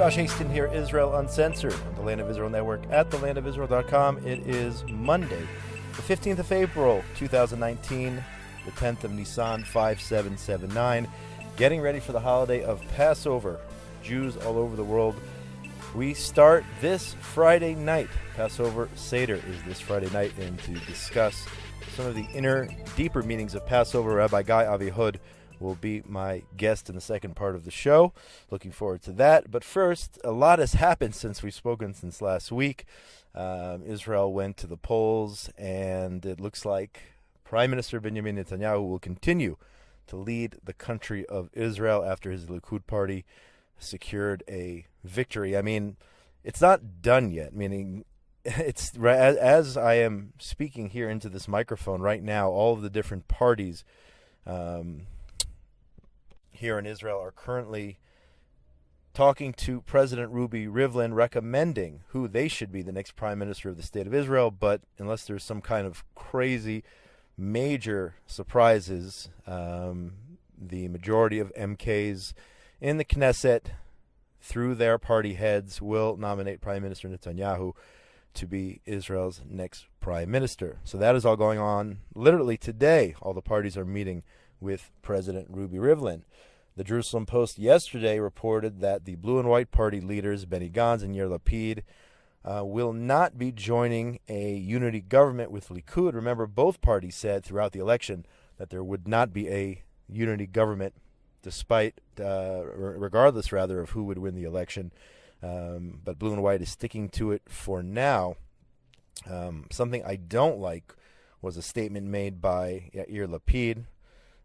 Josh Hasten here, Israel Uncensored, on the Land of Israel Network at thelandofisrael.com. It is Monday, the 15th of April, 2019, the 10th of Nisan, 5779. Getting ready for the holiday of Passover. Jews all over the world. We start this Friday night. Passover Seder is this Friday night, and to discuss some of the inner, deeper meanings of Passover, Rabbi Guy Avihod will be my guest in the second part of the show. Looking forward to that. But first, a lot has happened since we've spoken since last week. Israel went to the polls, and it looks like Prime Minister Benjamin Netanyahu will continue to lead the country of Israel after his Likud Party secured a victory. I mean, it's not done yet, meaning it's as I am speaking here into this microphone right now, all of the different parties here in Israel are currently talking to President Rabbi Rivlin, recommending who they should be the next prime minister of the state of Israel. But unless there's some kind of crazy major surprises, the majority of MKs in the Knesset, through their party heads, will nominate Prime Minister Netanyahu to be Israel's next prime minister. So that is all going on literally today. All the parties are meeting with President Rabbi Rivlin. The Jerusalem Post yesterday reported that the blue and white party leaders, Benny Gantz and Yair Lapid, will not be joining a unity government with Likud. Remember, both parties said throughout the election that there would not be a unity government, despite, regardless rather, of who would win the election. But blue and white is sticking to it for now. Something I don't like was a statement made by Yair Lapid.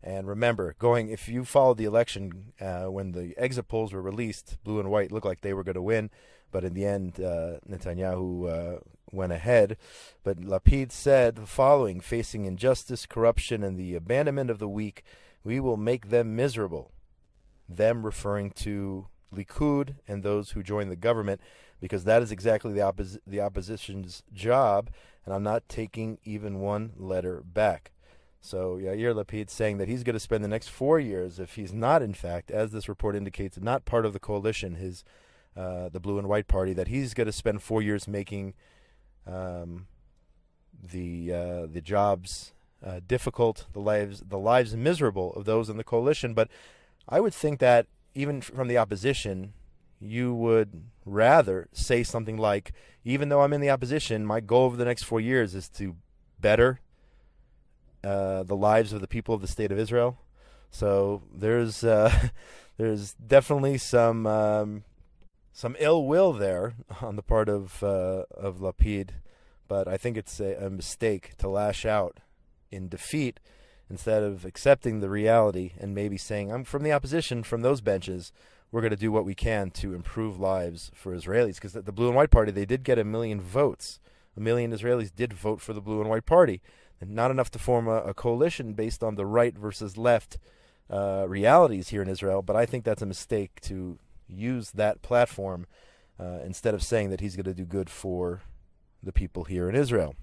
And remember, if you followed the election, when the exit polls were released, blue and white looked like they were going to win. But in the end, Netanyahu went ahead. But Lapid said the following: facing injustice, corruption, and the abandonment of the weak, we will make them miserable. Them referring to Likud and those who join the government, because that is exactly the opposition's job, and I'm not taking even one letter back. So Yair Lapid saying that he's going to spend the next 4 years, if he's not, in fact, as this report indicates, not part of the coalition, the blue and white party, that he's going to spend 4 years making the jobs difficult, the lives miserable of those in the coalition. But I would think that even from the opposition, you would rather say something like, even though I'm in the opposition, my goal over the next 4 years is to better the lives of the people of the state of Israel. So there's definitely some ill will there on the part of Lapid, but I think it's a mistake to lash out in defeat instead of accepting the reality and maybe saying, I'm from the opposition, from those benches, we're going to do what we can to improve lives for Israelis. Because the blue and white party, they did get 1 million votes. 1 million Israelis did vote for the blue and white party. And not enough to form a coalition based on the right versus left realities here in Israel. But I think that's a mistake to use that platform instead of saying that he's going to do good for the people here in Israel.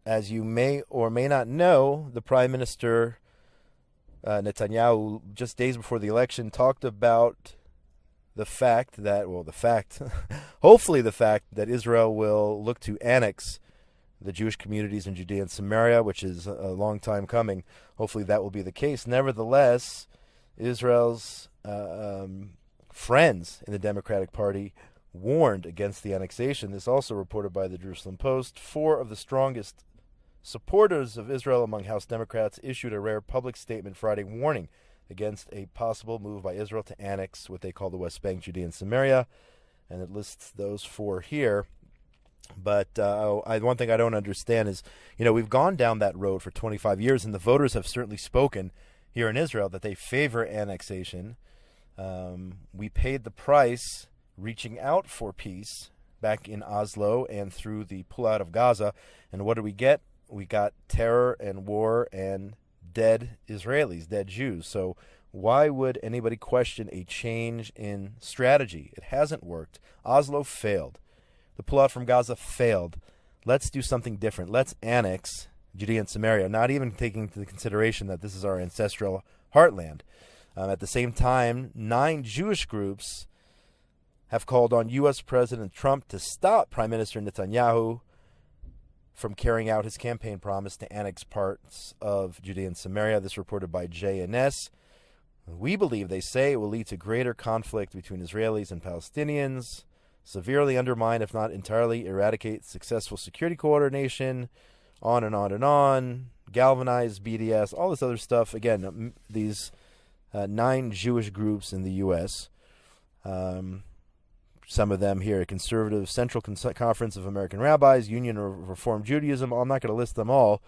As you may or may not know, the Prime Minister Netanyahu, just days before the election, talked about hopefully the fact that Israel will look to annex the Jewish communities in Judea and Samaria, which is a long time coming. Hopefully that will be the case. Nevertheless, Israel's friends in the Democratic Party warned against the annexation. This also reported by the Jerusalem Post. 4 of the strongest supporters of Israel among House Democrats issued a rare public statement Friday warning against a possible move by Israel to annex what they call the West Bank, Judea, and Samaria. And it lists those 4 here. But one thing I don't understand is, we've gone down that road for 25 years, and the voters have certainly spoken here in Israel that they favor annexation. We paid the price reaching out for peace back in Oslo and through the pullout of Gaza. And what did we get? We got terror and war and dead Israelis, dead Jews. So why would anybody question a change in strategy? It hasn't worked. Oslo failed. The pullout from Gaza failed. Let's do something different. Let's annex Judea and Samaria, not even taking into consideration that this is our ancestral heartland. At the same time, 9 Jewish groups have called on U.S. President Trump to stop Prime Minister Netanyahu from carrying out his campaign promise to annex parts of Judea and Samaria. This reported by JNS. We believe, they say, it will lead to greater conflict between Israelis and Palestinians, severely undermine, if not entirely eradicate, successful security coordination, on and on and on, galvanize BDS, all this other stuff. Again, these 9 Jewish groups in the U.S., some of them here, Conservative Central Conference of American Rabbis, Union of Reform Judaism. I'm not going to list them all.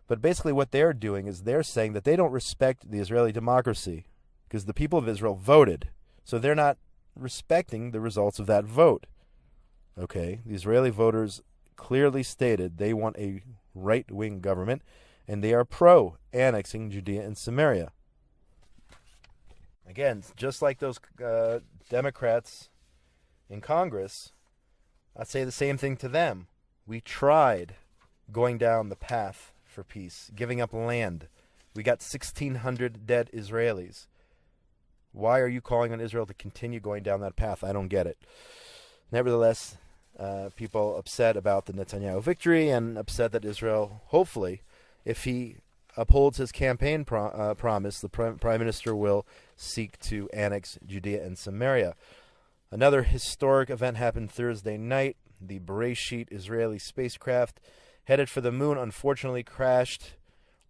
But basically what they're doing is they're saying that they don't respect the Israeli democracy because the people of Israel voted. So they're not respecting the results of that vote. Okay, the Israeli voters clearly stated they want a right-wing government, and they are pro-annexing Judea and Samaria. Again, just like those Democrats in Congress, I'd say the same thing to them. We tried going down the path for peace, giving up land. We got 1,600 dead Israelis. Why are you calling on Israel to continue going down that path? I don't get it. Nevertheless, people upset about the Netanyahu victory and upset that Israel, hopefully, if he upholds his campaign promise, the Prime Minister will seek to annex Judea and Samaria. Another historic event happened Thursday night. The Bereshit Israeli spacecraft headed for the moon unfortunately crashed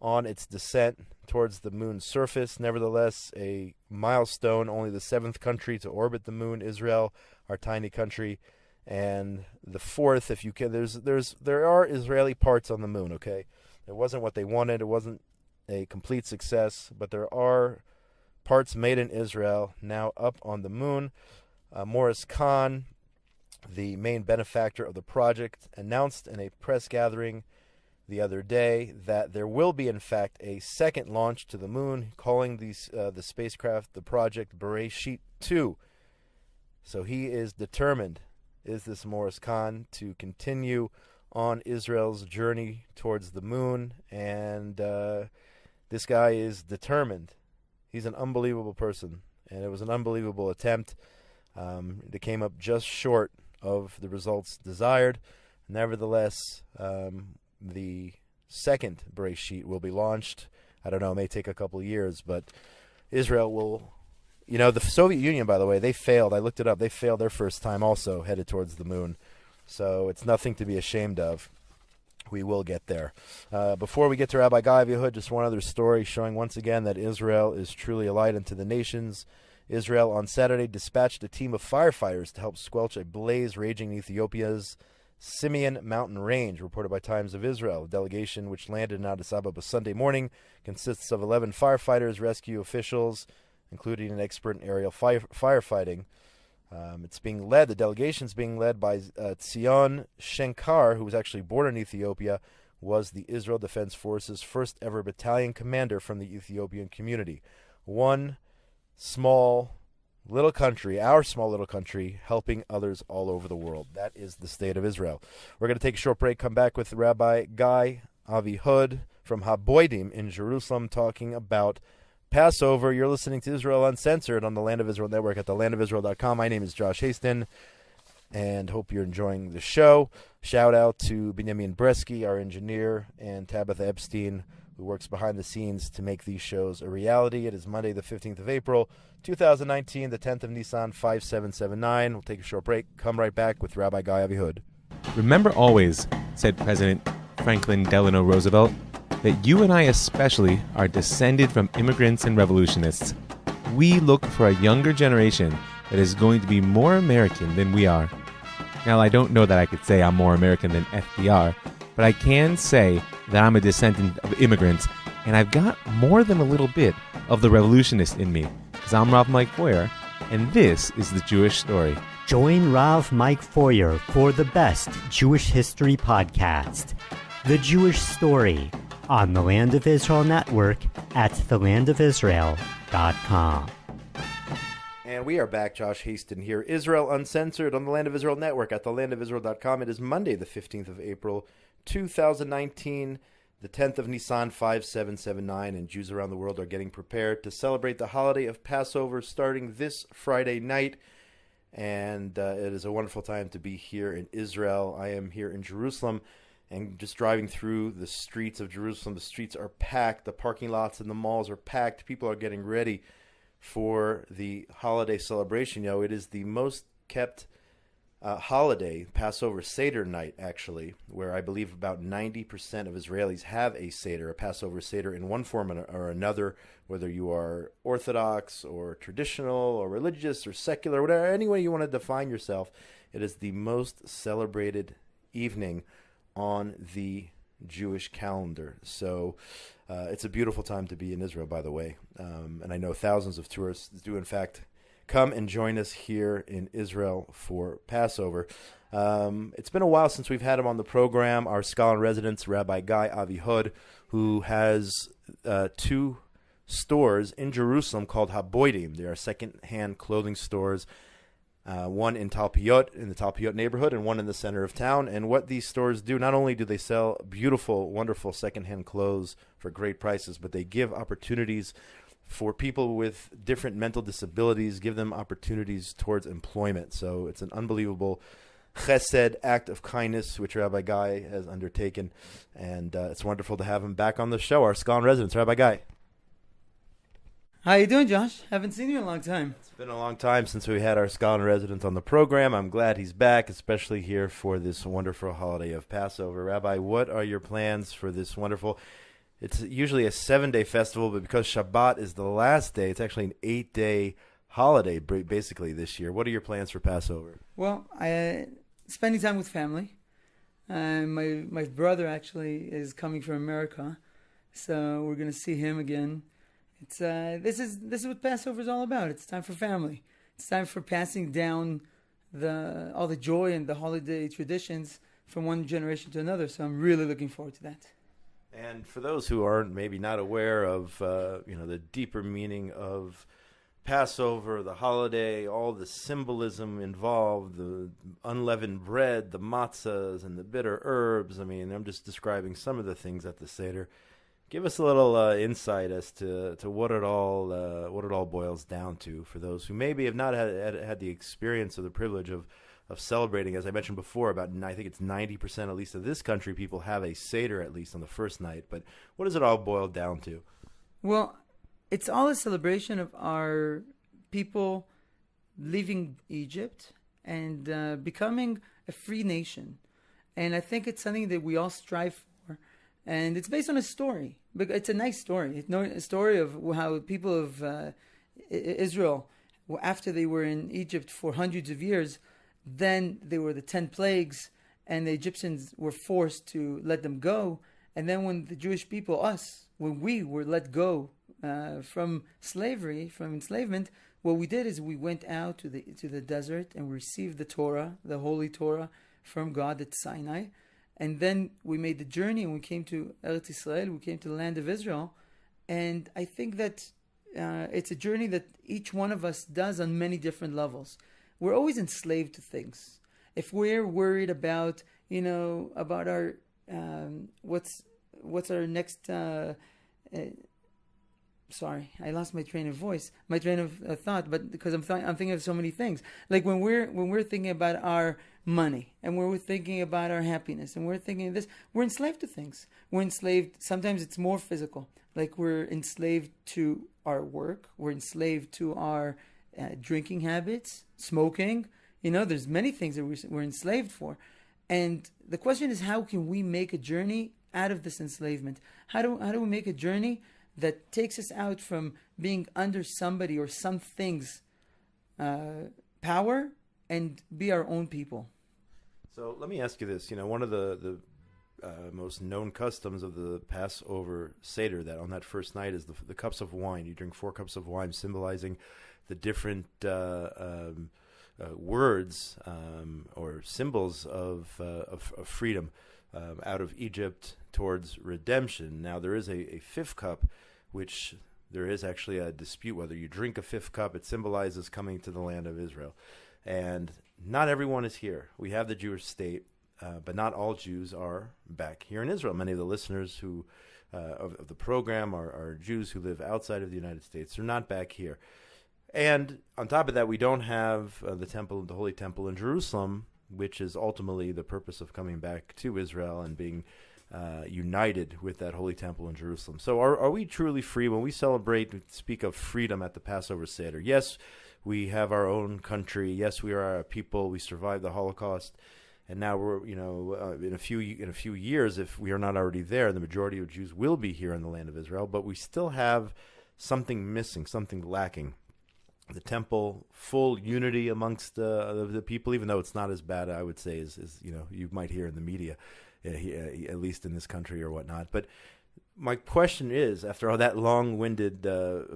on its descent towards the moon's surface. Nevertheless, a milestone, only the 7th country to orbit the moon, Israel, our tiny country, and the 4th, if you can. There are Israeli parts on the moon, okay? It wasn't what they wanted. It wasn't a complete success, but there are parts made in Israel now up on the moon. Morris Khan, the main benefactor of the project, announced in a press gathering the other day that there will be, in fact, a second launch to the moon, calling the spacecraft the project Bereshit 2. So he is determined, is this Morris Khan, to continue on Israel's journey towards the moon, and this guy is determined. He's an unbelievable person, and it was an unbelievable attempt. They came up just short of the results desired. Nevertheless, the second Bereshit will be launched. I don't know, it may take a couple of years, but Israel will... the Soviet Union, by the way, they failed. I looked it up. They failed their first time also, headed towards the moon. So it's nothing to be ashamed of. We will get there. Before we get to Rabbi Guy Avihod, just one other story showing once again that Israel is truly a light unto the nations. Israel on Saturday dispatched a team of firefighters to help squelch a blaze raging in Ethiopia's Simeon mountain range, reported by Times of Israel. A delegation which landed in Addis Ababa Sunday morning consists of 11 firefighters, rescue officials, including an expert in aerial firefighting. The delegation's being led by Tzion Shenkar, who was actually born in Ethiopia, was the Israel Defense Forces' first ever battalion commander from the Ethiopian community. One small little country, our small little country, helping others all over the world. That is the state of Israel. We're going to take a short break, come back with Rabbi Guy Avihod from Haboidim in Jerusalem talking about Passover. You're listening to Israel Uncensored on the Land of Israel Network at thelandofisrael.com. My name is Josh Hasten, and hope you're enjoying the show. Shout out to Benjamin Bresky, our engineer, and Tabitha Epstein, who works behind the scenes to make these shows a reality. It is Monday, the 15th of April, 2019, the 10th of Nisan, 5779. We'll take a short break. Come right back with Rabbi Guy Avihod. Remember always, said President Franklin Delano Roosevelt, that you and I especially are descended from immigrants and revolutionists. We look for a younger generation that is going to be more American than we are. Now, I don't know that I could say I'm more American than FDR, but I can say that I'm a descendant of immigrants, and I've got more than a little bit of the revolutionist in me, because I'm Rav Mike Boyer, and this is The Jewish Story. Join Rav Mike Foyer for the best Jewish history podcast, The Jewish Story, on the Land of Israel Network at thelandofisrael.com. And we are back. Josh Hasten here. Israel Uncensored on the Land of Israel Network at thelandofisrael.com. It is Monday, the 15th of April, 2019, the 10th of Nisan 5779, and Jews around the world are getting prepared to celebrate the holiday of Passover starting this Friday night. And it is a wonderful time to be here in Israel. I am here in Jerusalem, and just driving through the streets of Jerusalem. The streets are packed. The parking lots and the malls are packed. People are getting ready for the holiday celebration. You know, it is the most kept holiday, Passover Seder night, actually, where I believe about 90% of Israelis have a Seder, a Passover Seder in one form or another, whether you are Orthodox or traditional or religious or secular, whatever, any way you want to define yourself. It is the most celebrated evening on the Jewish calendar. So it's a beautiful time to be in Israel, by the way. And I know thousands of tourists do, in fact, come and join us here in Israel for Passover. It's been a while since we've had him on the program, our scholar in residence, Rabbi Guy Avihod, who has two stores in Jerusalem called Haboidim. They are second-hand clothing stores, one in Talpiot, in the Talpiot neighborhood, and one in the center of town. And what these stores do, not only do they sell beautiful, wonderful second-hand clothes for great prices, but they give opportunities for people with different mental disabilities, give them opportunities towards employment. So it's an unbelievable chesed, act of kindness, which Rabbi Guy has undertaken. And it's wonderful to have him back on the show, our scholar in residence, Rabbi Guy. How you doing, Josh? Haven't seen you in a long time. It's been a long time since we had our scholar in residence on the program. I'm glad he's back, especially here for this wonderful holiday of Passover. Rabbi, what are your plans for this wonderful... It's usually a 7-day festival, but because Shabbat is the last day, it's actually an 8-day holiday, basically, this year. What are your plans for Passover? Well, spending time with family. My brother actually is coming from America, so we're going to see him again. It's this is what Passover is all about. It's time for family. It's time for passing down all the joy and the holiday traditions from one generation to another. So I'm really looking forward to that. And for those who aren't maybe not aware of the deeper meaning of Passover, the holiday, all the symbolism involved, the unleavened bread, the matzahs, and the bitter herbs. I mean, I'm just describing some of the things at the Seder. Give us a little insight as to what it all boils down to for those who maybe have not had the experience or the privilege of celebrating. As I mentioned before, I think it's 90%, at least of this country, people have a Seder at least on the first night. But what does it all boil down to? Well, it's all a celebration of our people leaving Egypt and becoming a free nation. And I think it's something that we all strive for. And it's based on a story. It's a nice story. It's a story of how people of Israel, after they were in Egypt for hundreds of years, then there were the 10 plagues, and the Egyptians were forced to let them go. And then when the Jewish people, when we were let go from slavery, from enslavement, what we did is we went out to the desert and we received the Torah, the Holy Torah from God at Sinai. And then we made the journey and we came to Eretz Israel, we came to the land of Israel. And I think that it's a journey that each one of us does on many different levels. We're always enslaved to things. If we're worried about our what's our next. Sorry, I lost my train of thought. But because I'm thinking of so many things. Like when we're thinking about our money and when we're thinking about our happiness and we're thinking of this, we're enslaved to things. We're enslaved. Sometimes it's more physical. Like we're enslaved to our work. We're enslaved to our drinking habits, smoking. There's many things that we're enslaved for. And the question is, how can we make a journey out of this enslavement? How do we make a journey that takes us out from being under somebody or something's power and be our own people? So let me ask you this. One of the most known customs of the Passover Seder, that on that first night, is the cups of wine. You drink 4 cups of wine, symbolizing the different words or symbols of freedom out of Egypt towards redemption. Now, there is a 5th cup, which there is actually a dispute whether you drink a 5th cup. It symbolizes coming to the land of Israel. And not everyone is here. We have the Jewish state. but not all Jews are back here in Israel. Many of the listeners who of the program are Jews who live outside of the United States. They're not back here. And on top of that, we don't have the Holy Temple in Jerusalem, which is ultimately the purpose of coming back to Israel and being united with that Holy Temple in Jerusalem. So are we truly free when we speak of freedom at the Passover Seder? Yes, we have our own country. Yes, we are a people. We survived the Holocaust. And now we're, in a few years, if we are not already there, the majority of Jews will be here in the land of Israel. But we still have something missing, something lacking. The temple, full unity amongst the people, even though it's not as bad, I would say, as you might hear in the media, at least in this country or whatnot. But my question is, after all that long-winded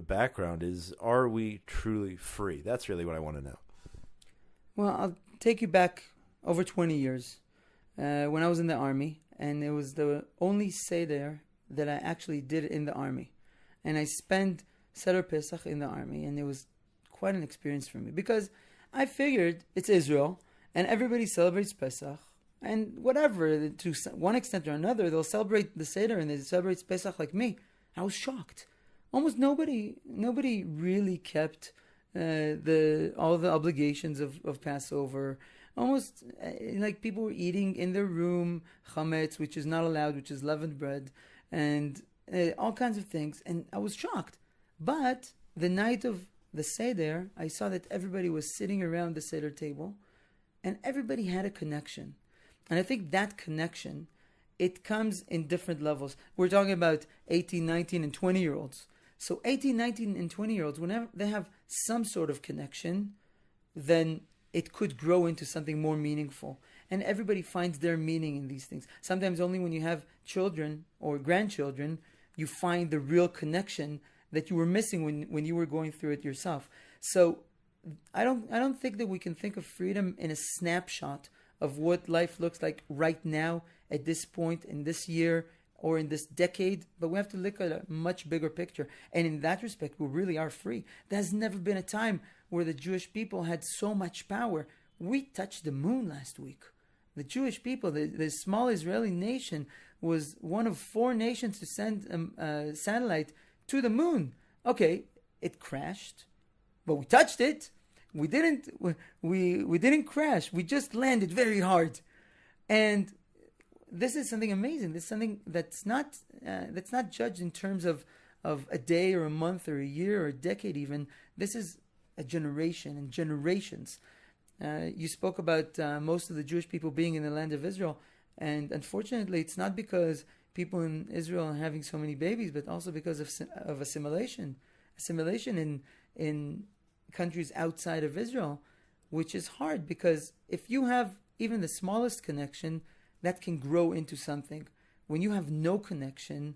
background, are we truly free? That's really what I want to know. Well, I'll take you back over 20 years when I was in the army, and it was the only Seder that I actually did in the army. And I spent Seder Pesach in the army, and it was quite an experience for me because I figured it's Israel, and everybody celebrates Pesach, and whatever, to one extent or another, they'll celebrate the Seder and they celebrate Pesach like me. I was shocked. Almost nobody really kept all the obligations of Passover. Almost like people were eating in their room chametz, which is not allowed, which is leavened bread, and all kinds of things. And I was shocked. But the night of the Seder, I saw that everybody was sitting around the Seder table, and everybody had a connection. And I think that connection, it comes in different levels. We're talking about 18, 19, and 20-year-olds. So 18, 19, and 20-year-olds, whenever they have some sort of connection, then it could grow into something more meaningful. And everybody finds their meaning in these things. Sometimes only when you have children or grandchildren, you find the real connection that you were missing when you were going through it yourself. So I don't think that we can think of freedom in a snapshot of what life looks like right now at this point in this year or in this decade, but we have to look at a much bigger picture. And in that respect, we really are free. There's never been a time where the Jewish people had so much power. We touched the moon last week. The Jewish people, the small Israeli nation, was one of 4 nations to send a satellite to the moon. Okay, it crashed, but we touched it. We didn't crash. We just landed very hard. And this is something amazing. This is something that's not judged in terms of a day or a month or a year or a decade even. This is a generation and generations. You spoke about most of the Jewish people being in the land of Israel, and unfortunately it's not because people in Israel are having so many babies, but also because of assimilation in countries outside of Israel, which is hard because if you have even the smallest connection, that can grow into something. When you have no connection,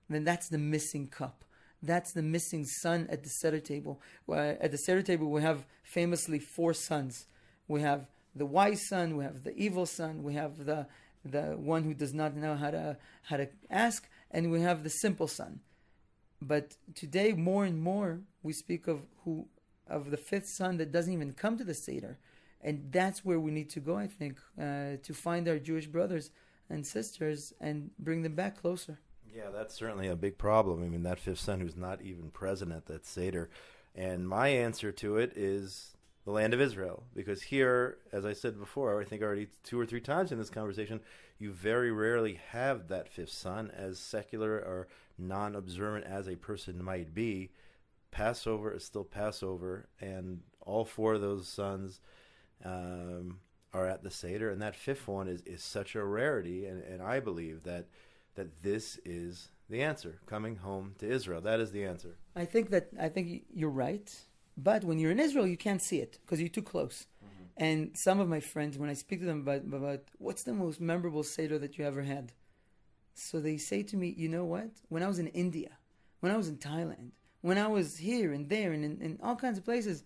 then that's the missing cup. That's the missing son at the Seder table. At the Seder table, we have famously 4 sons. We have the wise son, we have the evil son, we have the one who does not know how to ask, and we have the simple son. But today, more and more, we speak of the 5th son that doesn't even come to the Seder. And that's where we need to go, I think, to find our Jewish brothers and sisters and bring them back closer. Yeah, that's certainly a big problem. I mean, that 5th son who's not even present at that Seder. And my answer to it is the land of Israel. Because here, as I said before, I think already 2 or 3 times in this conversation, you very rarely have that 5th son, as secular or non-observant as a person might be. Passover is still Passover, and all 4 of those sons are at the Seder, and that 5th one is such a rarity, and I believe that this is the answer, coming home to Israel. That is the answer. I think you're right, but when you're in Israel, you can't see it because you're too close. Mm-hmm. And some of my friends, when I speak to them about what's the most memorable Seder that you ever had, so they say to me, you know what? When I was in India, when I was in Thailand, when I was here and there and in all kinds of places,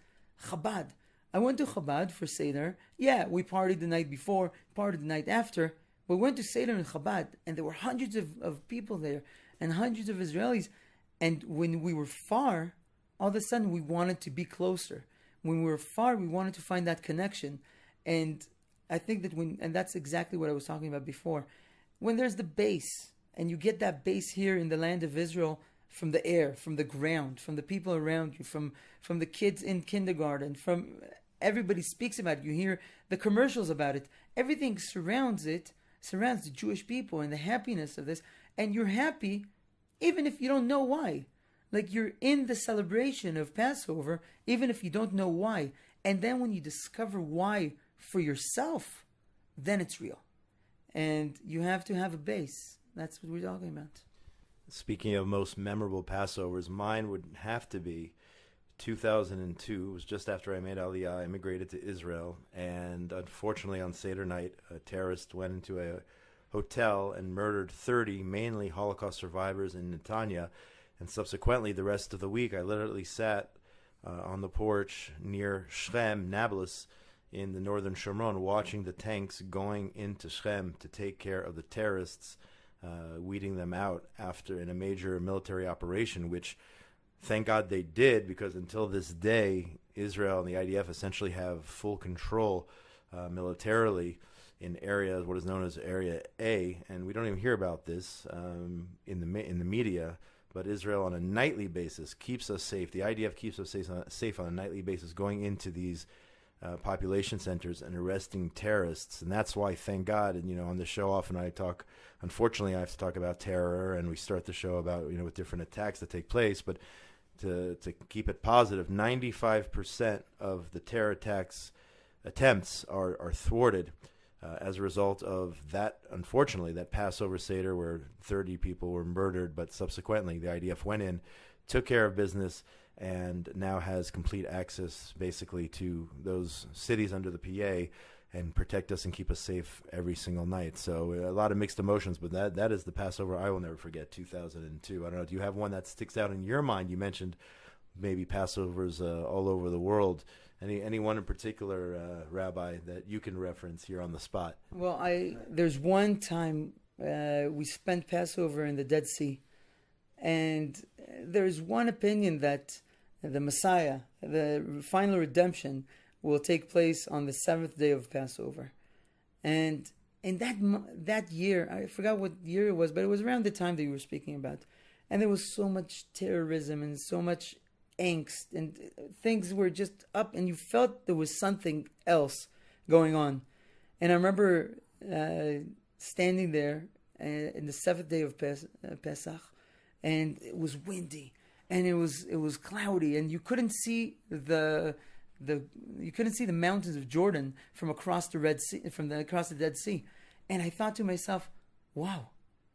Chabad. I went to Chabad for Seder. Yeah, we partied the night before, partied the night after. We went to Seder in Chabad, and there were hundreds of people there and hundreds of Israelis. And when we were far, all of a sudden we wanted to be closer. When we were far, we wanted to find that connection. And I think that and that's exactly what I was talking about before, when there's the base, and you get that base here in the land of Israel from the air, from the ground, from the people around you, from the kids in kindergarten, from everybody speaks about it. You hear the commercials about it. Everything surrounds the Jewish people and the happiness of this. And you're happy even if you don't know why. Like, you're in the celebration of Passover, even if you don't know why. And then when you discover why for yourself, then it's real. And you have to have a base. That's what we're talking about. Speaking of most memorable Passovers, mine would have to be 2002. It was just after I made Aliyah. I immigrated to Israel. And unfortunately, on Seder night, a terrorist went into a hotel and murdered 30, mainly Holocaust survivors in Netanya. And subsequently, the rest of the week, I literally sat on the porch near Shechem, Nablus, in the northern Shomron, watching the tanks going into Shechem to take care of the terrorists, weeding them out in a major military operation, which thank God they did, because until this day, Israel and the IDF essentially have full control militarily in areas, what is known as Area A, and we don't even hear about this in the media. But Israel, on a nightly basis, keeps us safe. The IDF keeps us safe on a nightly basis, going into these population centers and arresting terrorists. And that's why, thank God, and on the show often unfortunately I have to talk about terror, and we start the show about, with different attacks that take place. But to keep it positive, 95% of the terror attempts are thwarted as a result of that, unfortunately, that Passover Seder where 30 people were murdered, but subsequently the IDF went in, took care of business, and now has complete access basically to those cities under the PA and protect us and keep us safe every single night. So a lot of mixed emotions, but that is the Passover I will never forget, 2002. I don't know, do you have one that sticks out in your mind? You mentioned maybe Passovers all over the world. Any one in particular, Rabbi, that you can reference here on the spot? Well, there's one time we spent Passover in the Dead Sea, and there's one opinion that the Messiah, the final redemption, will take place on the 7th day of Passover. And in that year, I forgot what year it was, but it was around the time that you were speaking about. And there was so much terrorism and so much angst, and things were just up, and you felt there was something else going on. And I remember standing there in the 7th day of Pesach, and it was windy, and it was cloudy, and you couldn't see the mountains of Jordan from across the Red Sea, across the Dead Sea. And I thought to myself, wow,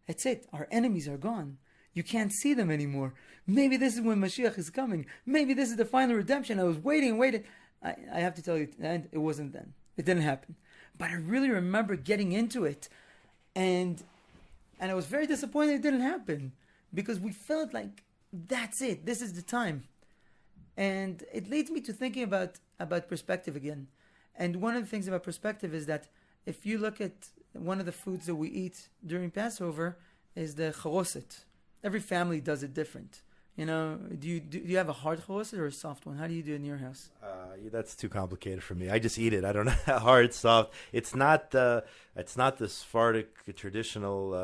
that's it, our enemies are gone. You can't see them anymore. Maybe this is when Mashiach is coming. Maybe this is the final redemption. I was waiting and waiting. I have to tell you, and it wasn't then. It didn't happen. But I really remember getting into it, and I was very disappointed it didn't happen, because we felt like that's it. This is the time. And it leads me to thinking about perspective again. And one of the things about perspective is that if you look at one of the foods that we eat during Passover is the charoset. Every family does it different. Do you have a hard charoset or a soft one? How do you do it in your house? That's too complicated for me. I just eat it. I don't know. Hard, soft. It's not the Sephardic traditional,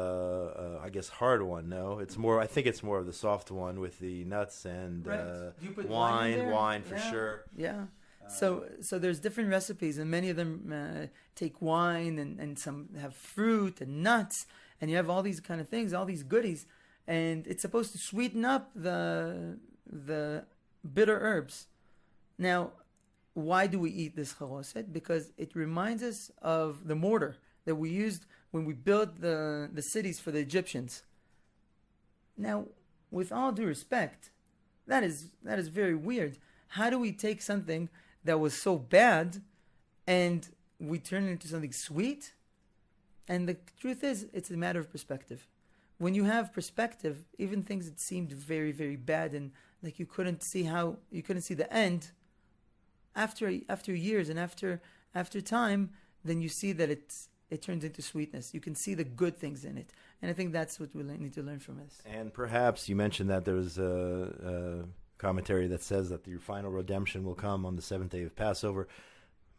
I guess, hard one. No, it's more. I think it's more of the soft one with the nuts and right. Do you put wine for sure. Yeah. So there's different recipes, and many of them take wine, and some have fruit and nuts, and you have all these kind of things, all these goodies. And it's supposed to sweeten up the bitter herbs. Now, why do we eat this charoset? Because it reminds us of the mortar that we used when we built the cities for the Egyptians. Now, with all due respect, that is very weird. How do we take something that was so bad and we turn it into something sweet? And the truth is, it's a matter of perspective. When you have perspective, even things that seemed very, very bad and like you couldn't see the end, after years and after time, then you see that it turns into sweetness. You can see the good things in it, and I think that's what we need to learn from this. And perhaps you mentioned that there's a commentary that says that your final redemption will come on the 7th day of Passover.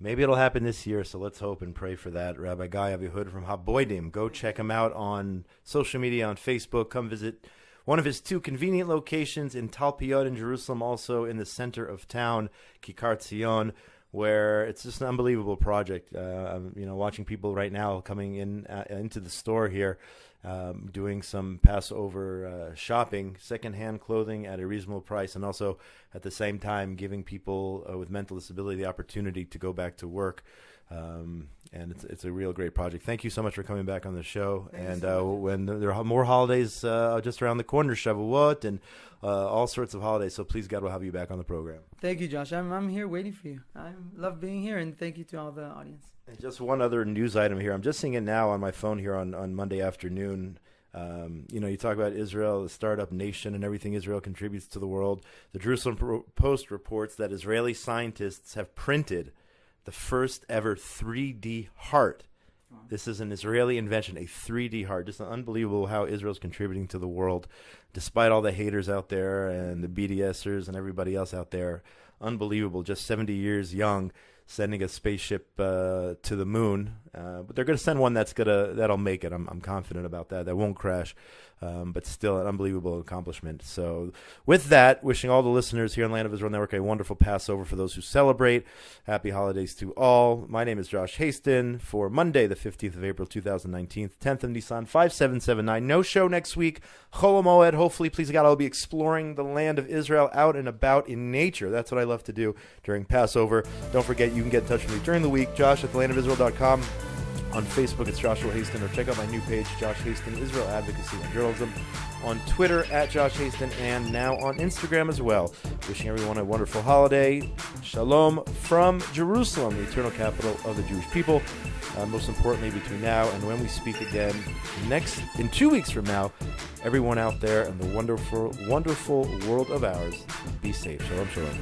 Maybe it'll happen this year, so let's hope and pray for that. Rabbi Guy Avihod from Haboidim. Go check him out on social media, on Facebook. Come visit one of his 2 convenient locations in Talpiot in Jerusalem, also in the center of town, Kikar Tzion, where it's just an unbelievable project. Watching people right now coming in into the store here, doing some Passover shopping, secondhand clothing at a reasonable price, and also at the same time giving people with mental disability the opportunity to go back to work. And it's a real great project. Thank you so much for coming back on the show. When there are more holidays just around the corner, Shavuot and all sorts of holidays, so please, God will have you back on the program. Thank you, Josh. I'm here waiting for you. I love being here, and thank you to all the audience. And just one other news item here. I'm just seeing it now on my phone here on Monday afternoon. You talk about Israel, the startup nation, and everything Israel contributes to the world. The Jerusalem Post reports that Israeli scientists have printed the first ever 3D heart. This is an Israeli invention, a 3D heart. Just unbelievable how Israel's contributing to the world, despite all the haters out there and the BDSers and everybody else out there. Unbelievable, just 70 years young, sending a spaceship to the moon. But they're going to send one that'll make it. I'm confident about that. That won't crash. But still an unbelievable accomplishment. So with that, wishing all the listeners here on Land of Israel Network a wonderful Passover for those who celebrate. Happy holidays to all. My name is Josh Hasten for Monday, the 15th of April, 2019, 10th of Nisan, 5779. No show next week. Chol Hamoed. Hopefully, please God, I'll be exploring the land of Israel out and about in nature. That's what I love to do during Passover. Don't forget, you can get in touch with me during the week. Josh at thelandofisrael.com. On Facebook, it's Joshua Hasten, or check out my new page, Josh Hasten, Israel Advocacy and Journalism. On Twitter, at Josh Hasten, and now on Instagram as well. Wishing everyone a wonderful holiday. Shalom from Jerusalem, the eternal capital of the Jewish people. Most importantly, between now and when we speak again in 2 weeks from now, everyone out there in the wonderful, wonderful world of ours, be safe. Shalom, shalom.